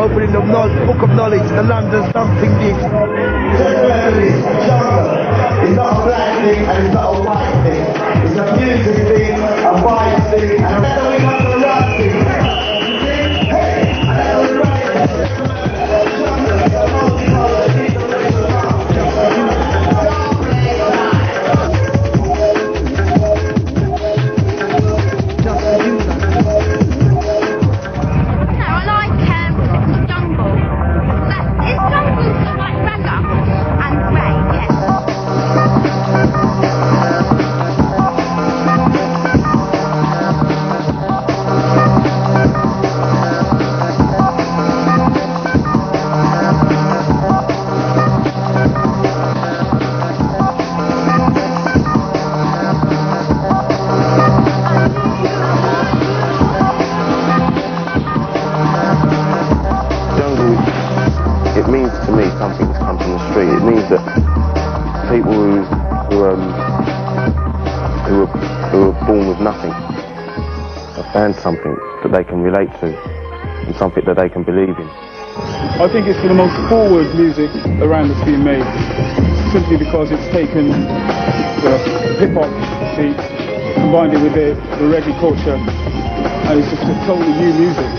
opening the book of knowledge, the London Somet'ing gigs. It's not a black thing and it's not a white thing. It's a music thing, a vibe thing, and that's how we got the right thing. Hey, that's how we right. It means to me something that's come from the street. It means that people who are born with nothing have found something that they can relate to and something that they can believe in. I think it's the most forward music around that's being made, simply because it's taken the hip-hop beat, combined it with the reggae culture, and it's just a totally new music.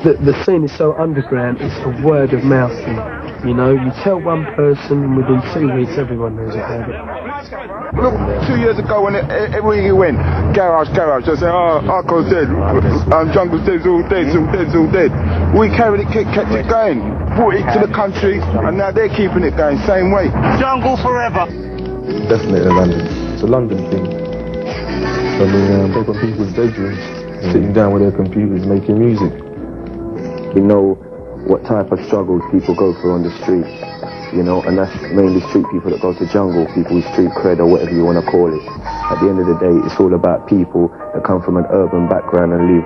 The scene is so underground, it's a word of mouth thing. You know, you tell one person and within 2 weeks everyone knows about it. Look, 2 years ago when everywhere you went, garage, they say, oh, Arco's dead, Jungle's dead, it's all dead. We carried it, kept it going, brought it to the country, and now they're keeping it going, same way. Jungle forever. Definitely London. It's a London thing. I mean, they've got people's bedrooms, sitting down with their computers, making music. We know what type of struggles people go through on the street, you know, and that's mainly street people that go to jungle, people with street cred or whatever you want to call it. At the end of the day, it's all about people that come from an urban background and live,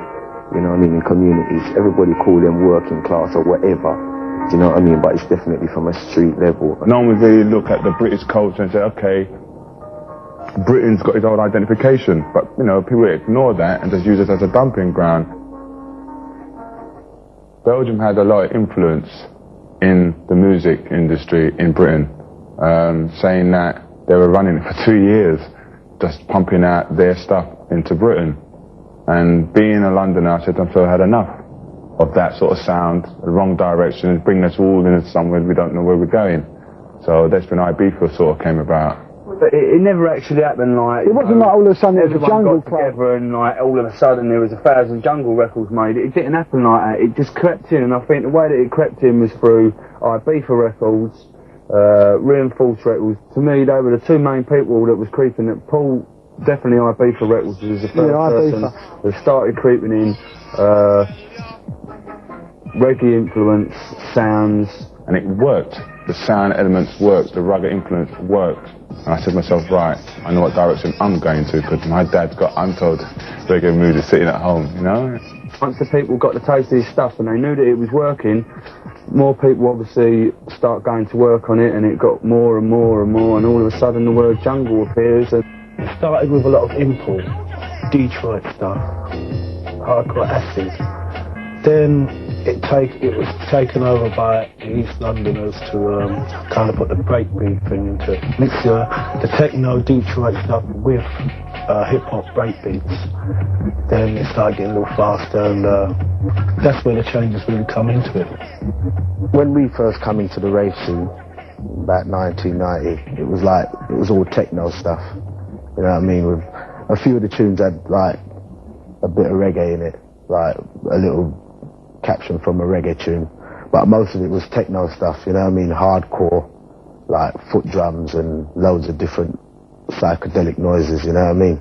you know what I mean, in communities. Everybody call them working class or whatever, do you know what I mean, but it's definitely from a street level. No one would really look at the British culture and say, okay, Britain's got its own identification, but, you know, people ignore that and just use it as a dumping ground. Belgium had a lot of influence in the music industry in Britain, saying that they were running it for 2 years, just pumping out their stuff into Britain. And being a Londoner, I said, I've had enough of that sort of sound, the wrong direction, bringing us all into somewhere we don't know where we're going. So that's when Ibiza sort of came about. But it never actually happened like... It wasn't like all of a sudden there was a jungle got together and like all of a sudden there was 1,000 jungle records made. It didn't happen like that. It just crept in, and I think the way that it crept in was through Ibiza Records, Reinforced Records. To me, they were the two main people that was creeping. That Paul, definitely Ibiza Records was the first person that started creeping in. Reggae influence, sounds. And it worked. The sound elements worked, the rugged influence worked. And I said to myself, right, I know what direction I'm going to, because my dad's got untold reggae music sitting at home, you know? Once the people got the taste of this stuff and they knew that it was working, more people obviously start going to work on it, and it got more and more and more, and all of a sudden the word jungle appears. And It started with a lot of import, Detroit stuff, hardcore acid. Then it was taken over by East Londoners to kind of put the breakbeat thing into it. Mix the techno Detroit stuff with hip-hop breakbeats. Then it started getting a little faster, and that's where the changes really come into it. When we first come into the rave scene, about 1990, it was all techno stuff. You know what I mean? With a few of the tunes had like a bit of reggae in it, like a little caption from a reggae tune, but most of it was techno stuff, you know what I mean, hardcore, like foot drums and loads of different psychedelic noises, you know what I mean.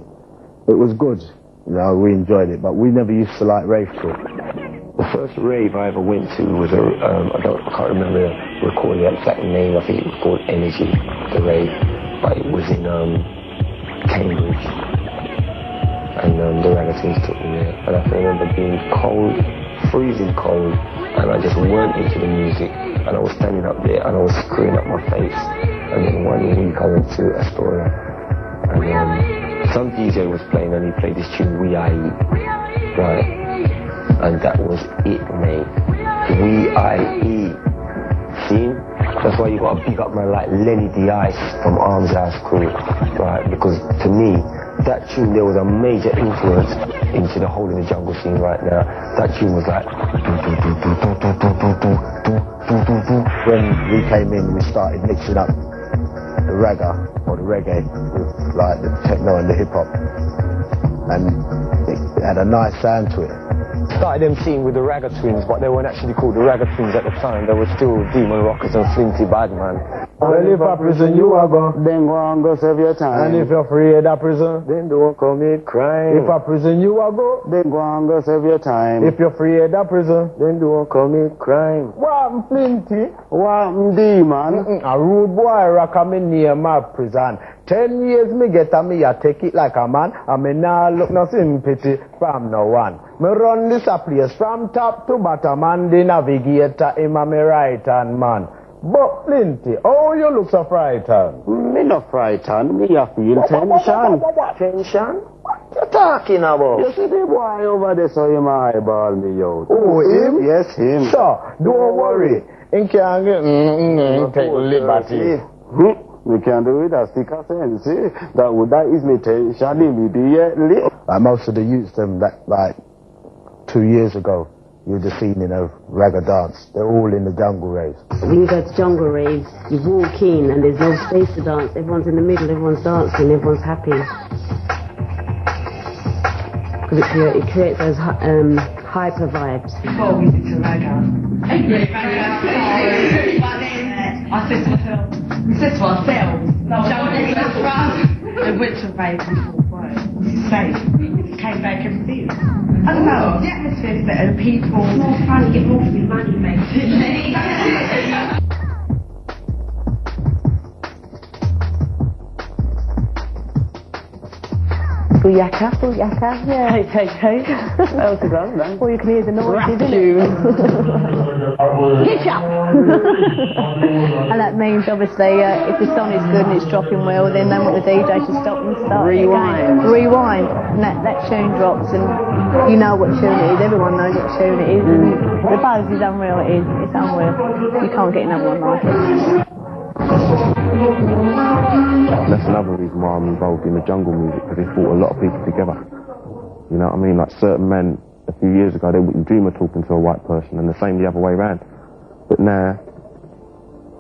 It was good, you know, we enjoyed it, but we never used to like rave talk. The first rave I ever went to was I can't remember the recording the exact name. I think it was called Energy, the rave, but it was in Cambridge, and the relatives took me there, and I can remember being cold, freezing cold, and I just went into the music, and I was standing up there and I was screwing up my face. And then one week I went to Astoria, and some DJ was playing, and he played this tune We Are Eat, right? and that was it, mate. W.I.E. See? That's why you gotta big up man like Lenny the Ice from Arms House Crew, right? Because to me, that tune there was a major influence into the whole of the jungle scene right now. That tune was like. When we came in, we started mixing up the ragga or the reggae with like the techno and the hip hop, and it had a nice sound to it. Started emceeing with the Ragga Twins, but they weren't actually called the Ragga Twins at the time. They were still Demon Rockers and Flinty Badman. Well, if a prison you are go, Then go and go serve your time. and if you're free of prison, Then don't commit crime. if a prison you are go, Then go and go serve your time. if you're free of prison, Then don't commit crime. what plenty? What demon? A rude boy rock me near my prison. 10 years me get a me, I take it like a man. I me nah look no sympathy from no one. Me run this a place from top to bottom, and the navigator him a me right hand man. But plenty, oh you look so frightened. Me not frightened. Me a feel tension. Tension? What you talking about? You see the boy over there, so him eyeball me out. Oh, him? Yes, him. So, don't worry. He can't get take liberty. We can do it as stick a sense. See? That is me tension immediately. Like most of the youths them that like 2 years ago, you'd have seen in a ragga dance. They're all in the jungle raves. When you go to jungle raves, you walk in and there's no space to dance. Everyone's in the middle, everyone's dancing, everyone's happy. Because it creates those hyper vibes. Before we did to ragga. I said to myself, we said to ourselves, no, the winter rave before work. This is safe. Came back and did. I don't know, the atmosphere's better, the people. It's more fun, you get more for your money, basically. Booyaka, yeah. Hey. Else is on, then. Well, you can hear the noise, isn't it? And that means, obviously, if the song is good and it's dropping well, then they want the DJ to stop and start Rewind. again. Rewind. And that tune drops, and you know what tune it is. Everyone knows what tune it is. And the buzz is unreal, it is. It's unreal. You can't get another one like it. That's another reason why I'm involved in the jungle music, because it brought a lot of people together. You know what I mean? Like certain men a few years ago, they wouldn't dream of talking to a white person, and the same the other way around. But now,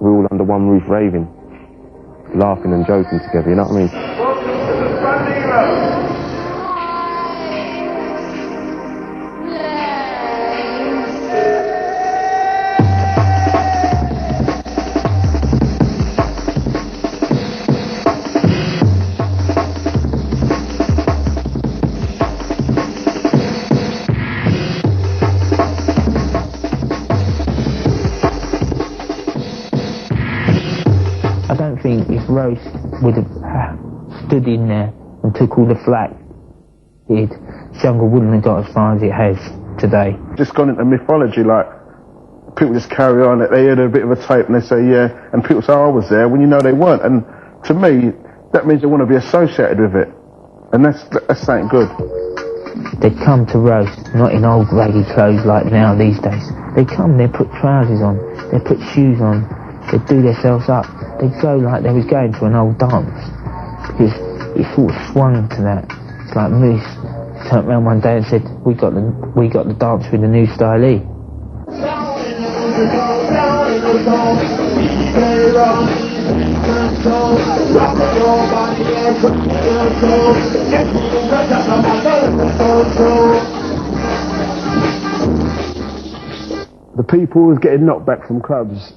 we're all under one roof raving, laughing and joking together, you know what I mean? I don't think if Rose would have stood in there and took all the flack did, jungle wouldn't have got as far as it has today. Just gone into mythology, like, people just carry on, they hear a bit of a tape and they say, yeah, and people say, I was there, when you know they weren't. And to me, that means they want to be associated with it. And that's something good. They come to roast, not in old raggy clothes like now these days. They come, they put trousers on, they put shoes on, they do themselves up. They go like they was going to an old dance. Because it sort of swung to that. It's like Moose turned around one day and said, we got the dance with the new stylee. The people who was getting knocked back from clubs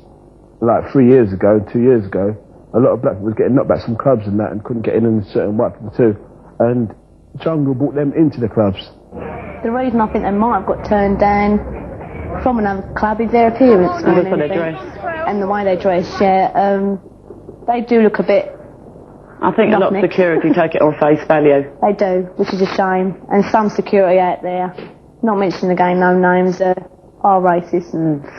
like 3 years ago, 2 years ago, a lot of black people was getting knocked back from clubs and that and couldn't get in, and certain white people too. And jungle brought them into the clubs. The reason I think they might have got turned down from another club is their appearance more than anything. And the way they dress, yeah. They do look a bit I think a lot of security take it on face value. They do, which is a shame. And some security out there, not mentioning again no names, are racist.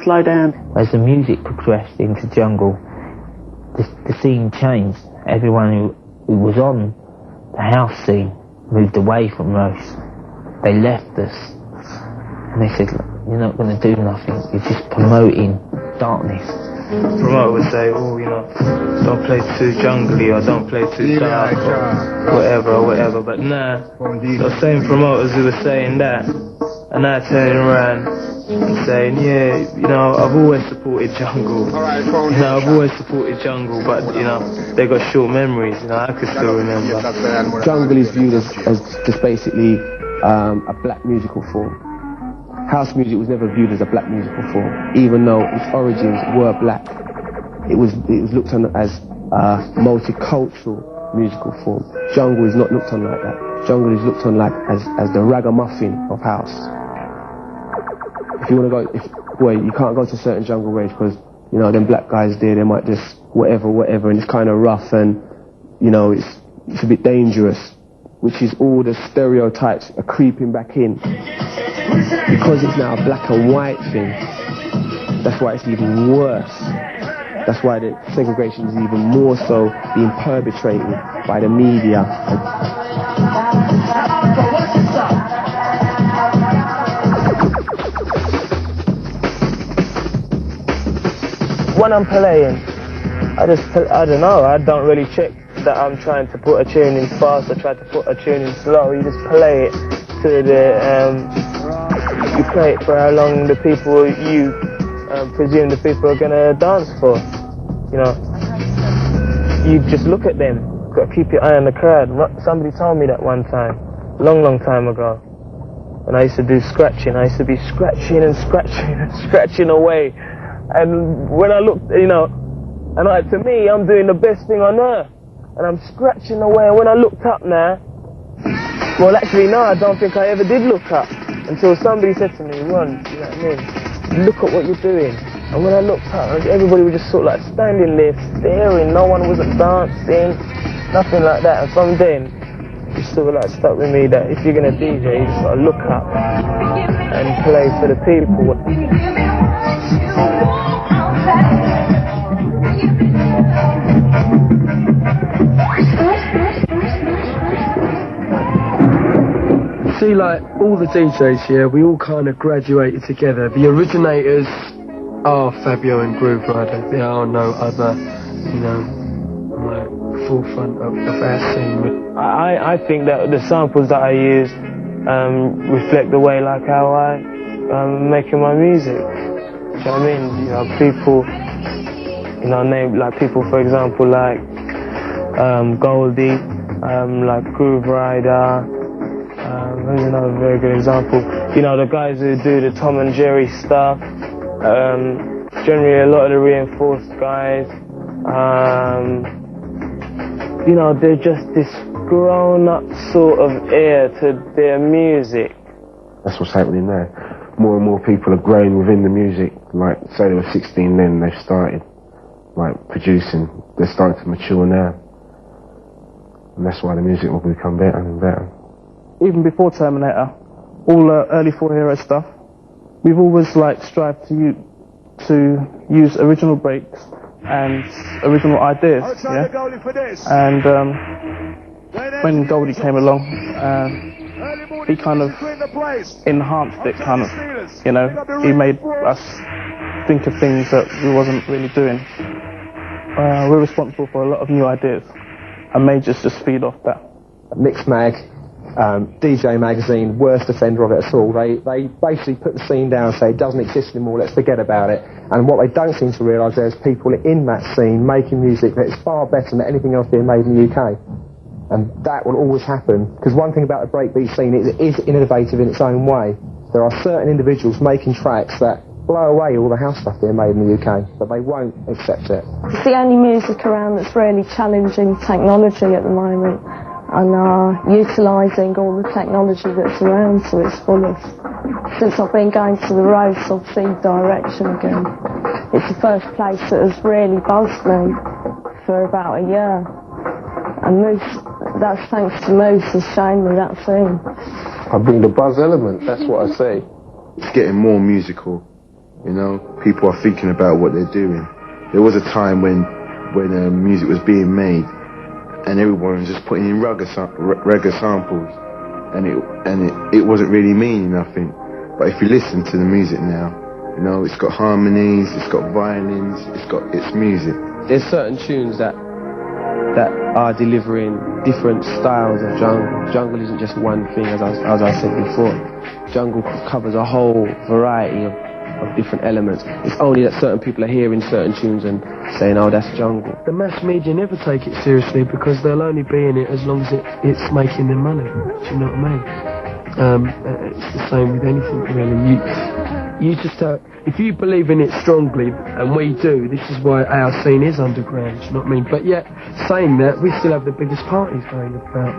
Slow down. As the music progressed into jungle, the scene changed. Everyone who was on the house scene moved away from Rose. They left us. And they said, you're not going to do nothing, you're just promoting darkness. Promoter would say, oh, you know, don't play too jungly or don't play too dark or whatever, but nah, those same promoters who were saying that are now turning around and saying, yeah, you know, I've always supported jungle, you know, I've always supported jungle, but, you know, they got short memories, you know, I could still remember. Jungle is viewed as just basically a black musical form. House music was never viewed as a black musical form, even though its origins were black. It was looked on as a multicultural musical form. Jungle is not looked on like that. Jungle is looked on like as the ragamuffin of house. If you want to go, you can't go to certain jungle raves because, you know, them black guys there, they might just whatever, and it's kind of rough and, you know, it's a bit dangerous, which is all the stereotypes are creeping back in. Because it's now a black and white thing, that's why it's even worse. That's why the segregation is even more so being perpetrated by the media. When I'm playing, I don't know, I don't really check that I'm trying to put a tune in fast or try to put a tune in slow. You just play it to the, you play it for how long the people you presume the people are going to dance for. You know, you just look at them, got to keep your eye on the crowd. Somebody told me that one time, long time ago, when I used to do scratching. I used to be scratching and scratching and scratching away. And when I looked, you know, and to me, I'm doing the best thing on earth. And I'm scratching away, and when I looked up now, well, actually, no, I don't think I ever did look up. Until somebody said to me, Ron, you know what I mean? Look at what you're doing. And when I looked up, everybody was just sort of like standing there, staring. No one wasn't dancing, nothing like that. And from then, it sort of like stuck with me that if you're going to DJ, you just got to look up and play for the people. See, like, all the DJs here, we all kind of graduated together. The originators are Fabio and Groove Rider. There are no other, you know, like, forefront of our scene. I think that the samples that I use reflect the way, like, how I'm making my music. Do you know what I mean? You know, people, you know, name, like, people, for example, like, Goldie, like Groove Rider. Here's another very good example. You know, the guys who do the Tom and Jerry stuff, generally a lot of the Reinforced guys, you know, they're just this grown-up sort of air to their music. That's what's happening now. More and more people are growing within the music. Like, say they were 16 then, they've started, like, producing. They're starting to mature now. And that's why the music will become better and better. Even before Terminator, all early 4-hero stuff, we've always like strived to use original breaks and original ideas, yeah. And when Goldie came along, he kind of enhanced it, kind of, you know. He made us think of things that we wasn't really doing. We're responsible for a lot of new ideas, and Majors just feed off that. Mix Mag. DJ Magazine, worst offender of it at all. They basically put the scene down and say it doesn't exist anymore, let's forget about it. And what they don't seem to realise, there's people in that scene making music that is far better than anything else being made in the UK. And that will always happen, because one thing about the breakbeat scene is it is innovative in its own way. There are certain individuals making tracks that blow away all the house stuff being made in the UK, but they won't accept it. It's the only music around that's really challenging technology at the moment, and utilising all the technology that's around to its fullest. Since I've been going to the roads, I've seen Direction again. It's the first place that has really buzzed me for about a year. And Moose, that's thanks to Moose, has shown me that scene. I bring the buzz element, that's what I say. It's getting more musical, you know. People are thinking about what they're doing. There was a time when music was being made, and everyone was just putting in reggae samples, and it wasn't really meaning nothing. But if you listen to the music now, you know, it's got harmonies, it's got violins, it's music. There's certain tunes that are delivering different styles of jungle. Jungle isn't just one thing, as I said before. Jungle covers a whole variety of different elements. It's only that certain people are hearing certain tunes and saying, oh, that's jungle. The mass media never take it seriously because they'll only be in it as long as it's making them money. Do you know what I mean? It's the same with anything really. You just if you believe in it strongly, and we do, this is why our scene is underground, do you know what I mean? But yet, saying that, we still have the biggest parties going about.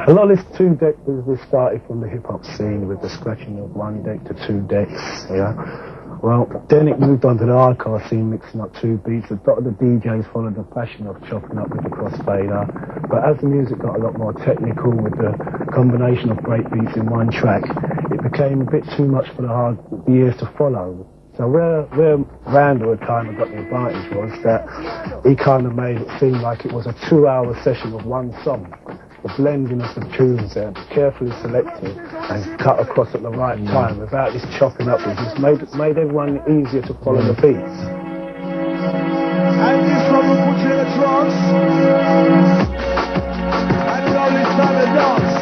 A lot of this two-deck business started from the hip-hop scene with the scratching of one deck to two decks, yeah? Well, then it moved on to the hardcore scene, mixing up two beats. A lot of the DJs followed the fashion of chopping up with the crossfader. But as the music got a lot more technical with the combination of break beats in one track, it became a bit too much for the ears to follow. So where Randall had kind of got the advantage was that he kind of made it seem like it was a 2-hour session of one song. The blending of the tunes there, carefully selected and cut across at the right time without this chopping up. It just made everyone easier to follow the beats. And this one will put you in a trance. And roll inside the dance.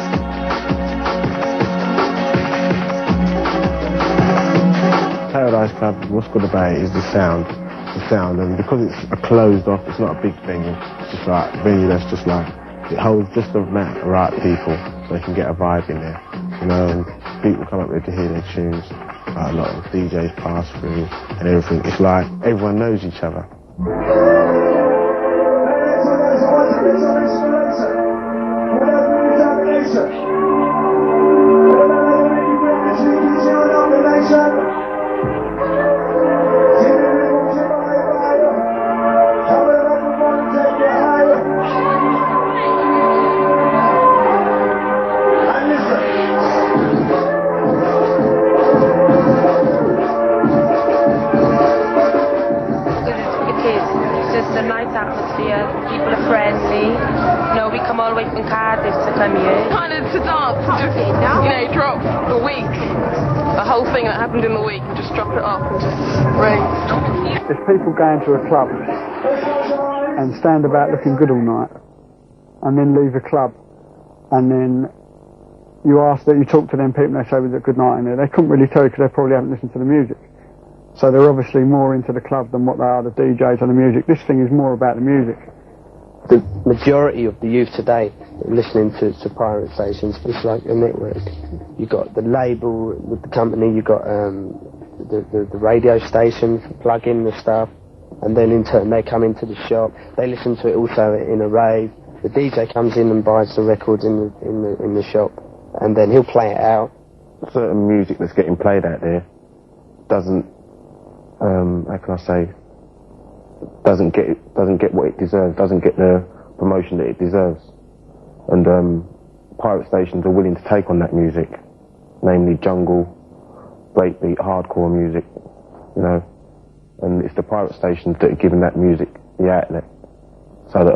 Paradise Club, what's good about it is the sound, and because it's a closed off, it's not a big venue, it's just like a venue that's just like, it holds just the right people, so they can get a vibe in there, you know, and people come up there to hear their tunes, a lot of DJs pass through, and everything, it's like everyone knows each other. People are friendly. You know, we come all the way from Cardiff to come here. Kind of to dance, just, you know, drop the week. The whole thing that happened in the week, and just drop it off and just ring. If people go into a club and stand about looking good all night, and then leave a club, and then you talk to them people, and they say, was it a good night in there? They couldn't really tell you because they probably haven't listened to the music. So they're obviously more into the club than what they are the DJs and the music. This thing is more about the music. The majority of the youth today are listening to pirate stations. It's like a network. You got the label with the company, you got the radio station, plug in the stuff, and then in turn they come into the shop. They listen to it also in a rave. The DJ comes in and buys the records in the shop, and then he'll play it out. Certain music that's getting played out there doesn't, how can I say, doesn't get what it deserves, doesn't get the promotion that it deserves. And pirate stations are willing to take on that music, namely jungle, breakbeat, hardcore music, you know. And it's the pirate stations that are giving that music the outlet, so that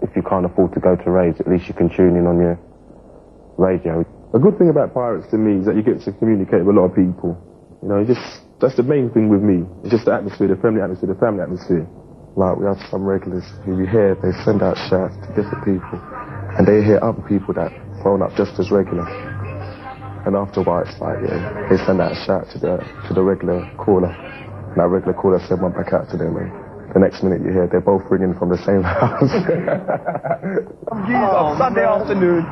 if you can't afford to go to raves, at least you can tune in on your radio. A good thing about pirates to me is that you get to communicate with a lot of people. You know, that's the main thing with me. It's just the atmosphere, the family atmosphere. Like, we have some regulars who we hear, they send out shouts to different people, and they hear other people that phone up just as regular. And after a while, it's like, yeah, they send out a shout to the regular caller, and that regular caller send one back out to them, and the next minute you hear they're both ringing from the same house. Sunday afternoon,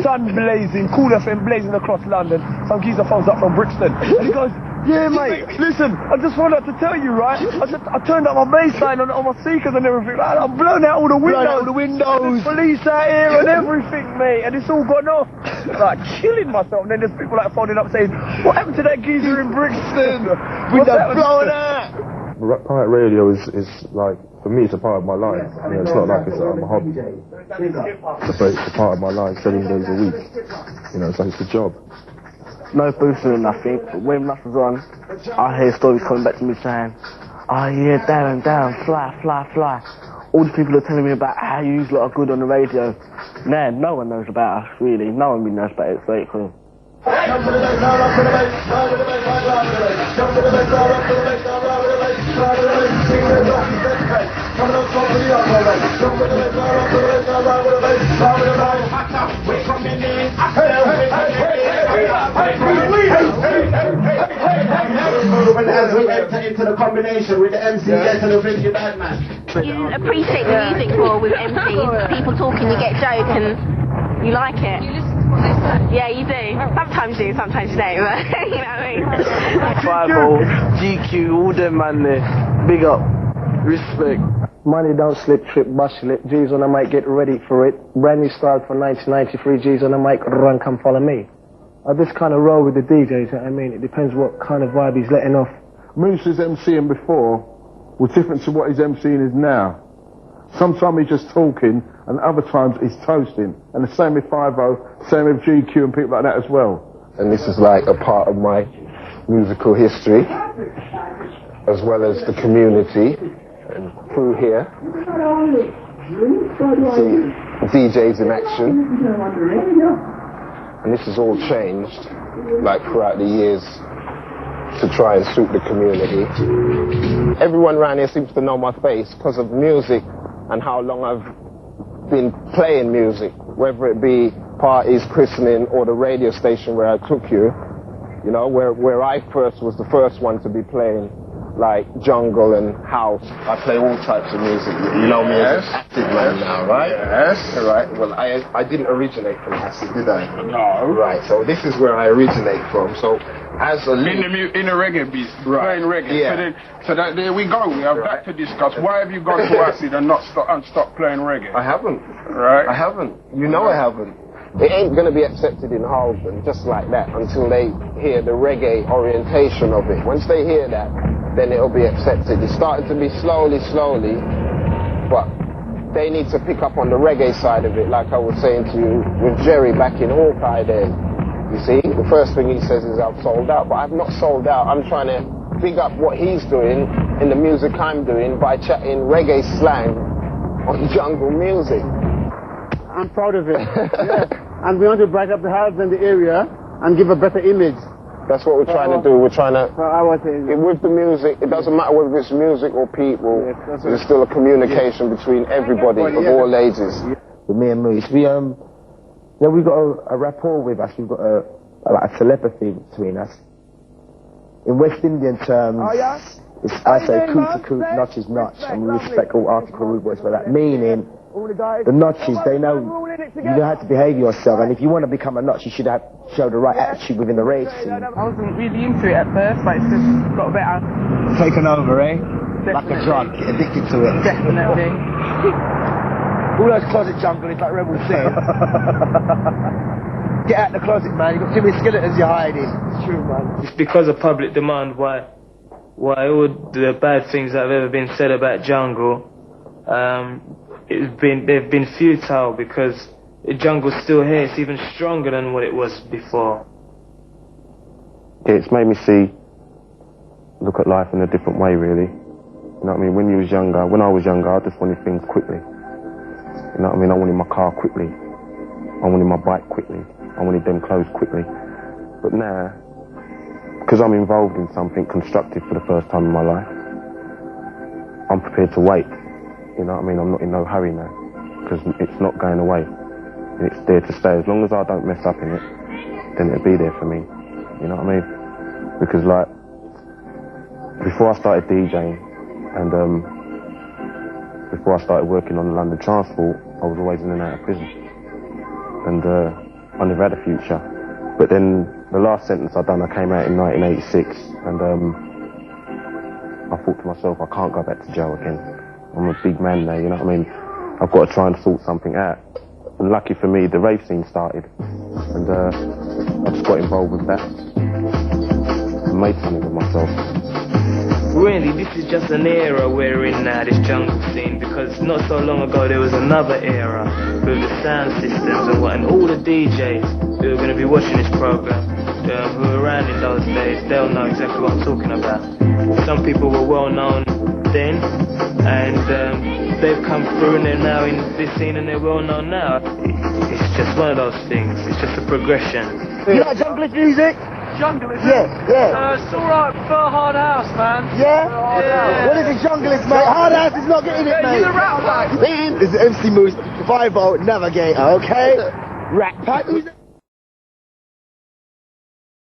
sun blazing, Cool FM blazing across London. Some geezer phones up from Brixton, and he goes, yeah, mate, listen, I just wanted to tell you, right? I turned up my bass line on my speakers and everything. Right? I've blown out all the windows. There's police out here and everything, mate, and it's all gone off. Like, killing myself. And then there's people like phoning up saying, what happened to that geezer in Brixton? Windows blown out. Pirate radio is like, for me, it's a part of my life. You know, it's not like it's a hobby. It's a part of my life, 7 days a week. You know, it's like it's a job. No boosting or nothing, but when nothing's on, I hear stories coming back to me saying, oh yeah, down, fly. all the people are telling me about how you lot are good on the radio. Nah, no one knows about us, really. No one really knows about it, so it's cool. As we enter into the combination with the MC getting the big bad man. You appreciate the music more with MCs, people talking, you get a joke and you like it. You listen to what they say? Yeah, you do. Sometimes you do, sometimes you don't, but you know what I mean? Bible, GQ, all them man there. Big up. Respect. Money don't slip, trip, bust slip. G's on the mic, get ready for it. Brand new style for 1993. G's on the mic, run, come follow me. I just kind of roll with the DJs, you know what I mean? It depends what kind of vibe he's letting off. Moose's MCing before was different to what his MCing is now. Sometimes he's just talking, and other times he's toasting. And the same with 5-0, same with GQ and people like that as well. And this is like a part of my musical history, as well as the community. And through here, see DJs in action. And this has all changed, like throughout the years, to try and suit the community. Everyone around here seems to know my face because of music and how long I've been playing music, whether it be parties, christening, or the radio station where I took you, you know, where I first was the first one to be playing like jungle and house. I play all types of music. You know me as an active man now, right? Yes. Right. Well, I didn't originate from acid, did I? No. Right. So this is where I originate from. So as a in the reggae beat, playing reggae. Yeah. So there we go. We have that to discuss. Why have you gone to acid and not stop playing reggae? I haven't. Right. I haven't. You know I haven't. It ain't going to be accepted in Holden just like that until they hear the reggae orientation of it. Once they hear that, then it'll be accepted. It's starting to be slowly, but they need to pick up on the reggae side of it, like I was saying to you with Jerry back in Hawkeye there. You see, the first thing he says is I've sold out, but I've not sold out. I'm trying to big up what he's doing in the music I'm doing by chatting reggae slang on jungle music. I'm proud of it. Yeah. And we want to brighten up the house and the area and give a better image. That's what we're trying to do. We're trying to, with the music, it doesn't matter whether it's music or people, there's still a communication between everybody of all ages. With me and Moose, we've got a rapport with us, we've got a telepathy between us. In West Indian terms, I say coot to coot, notch is notch, and we respect all article rude boys for that, meaning the notches, they know you know how to behave yourself, and if you want to become a notch, you should show the right attitude within the rave scene. I wasn't really into it at first, but it's just got better. Taken over, eh? Definitely. Like a drug, get addicted to it. Definitely. All those closet jungle, it's like Rebel said. Get out the closet, man, you've got too many skeletons you're hiding. It's true, man. It's because of public demand why all the bad things that have ever been said about jungle, they've been futile, because the jungle's still here. It's even stronger than what it was before. It's made me look at life in a different way, really. You know what I mean? When I was younger, I just wanted things quickly. You know what I mean? I wanted my car quickly. I wanted my bike quickly. I wanted them clothes quickly. But now, because I'm involved in something constructive for the first time in my life, I'm prepared to wait. You know what I mean? I'm not in no hurry now, because it's not going away. It's there to stay. As long as I don't mess up in it, then it'll be there for me. You know what I mean? Because like, before I started DJing, and before I started working on the London Transport, I was always in and out of prison. And I never had a future. But then the last sentence I done, I came out in 1986, and I thought to myself, I can't go back to jail again. I'm a big man now, you know what I mean? I've got to try and sort something out. And lucky for me, the rave scene started. And I just got involved with that. And made something of myself. Really, this is just an era we're in now, this jungle scene, because not so long ago there was another era with the sound systems and all the DJs who are going to be watching this program, who were around in those days, they'll know exactly what I'm talking about. Some people were well known then, and they've come through and they're now in this scene and they're well known now. It's just one of those things. It's just a progression. You like junglist music? Junglist? Yeah. It's alright, prefer Hard House, man. Yeah? Yeah. What is a junglist, mate? Hard House is not getting it, mate. You're the Rat Pack. Man, this is MC Moose, 5-0 Navigator, okay? Rat Pack.